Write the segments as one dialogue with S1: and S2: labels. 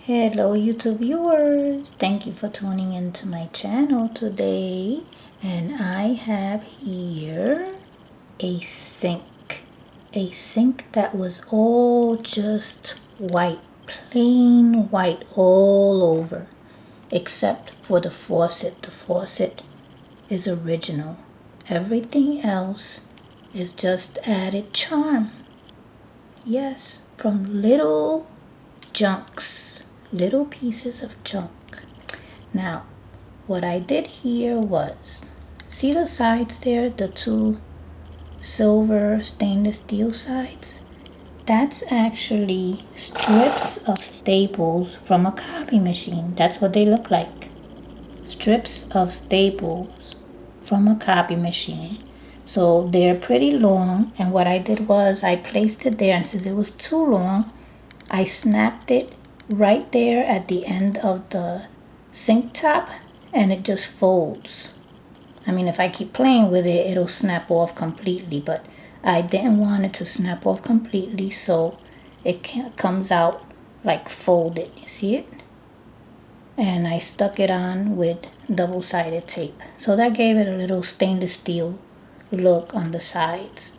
S1: Hello YouTube viewers, thank you for tuning into my channel today, and I have here a sink that was all just white, plain white all over, except for the faucet. The faucet is original. Everything else is just added charm. Yes, from little pieces of junk. Now, what I did here was, see the sides there, the two silver stainless steel sides? That's actually strips of staples from a copy machine. That's what they look like. Strips of staples from a copy machine. So they're pretty long, and what I did was I placed it there, and since it was too long, I snapped it right there at the end of the sink top, and it just folds. I mean, if I keep playing with it, it'll snap off completely, but I didn't want it to snap off completely, so it comes out like folded. You see it? And I stuck it on with double-sided tape, so that gave it a little stainless steel look on the sides.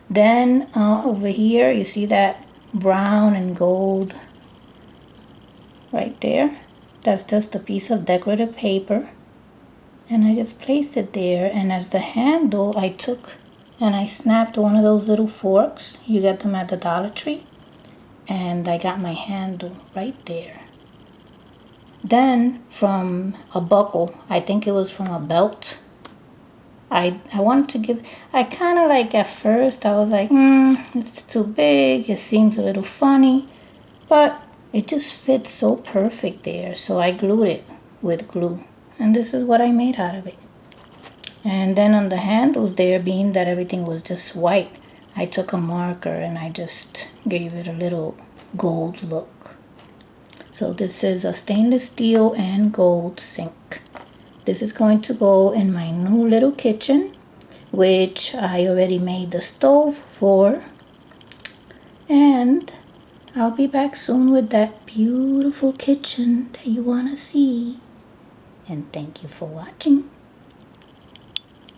S1: Then over here, you see that brown and gold right there? That's just a piece of decorative paper, and I just placed it there, and as the handle, I took and I snapped one of those little forks. You get them at the Dollar Tree, and I got my handle right there. Then from a buckle, I think it was from a belt, I wanted to give, I kind of like, at first I was like, it's too big, it seems a little funny, but it just fits so perfect there, so I glued it with glue, and this is what I made out of it. And then on the handles there, being that everything was just white, I took a marker and I just gave it a little gold look. So this is a stainless steel and gold sink. This is going to go in my new little kitchen, which I already made the stove for, and I'll be back soon with that beautiful kitchen that you want to see. And thank you for watching.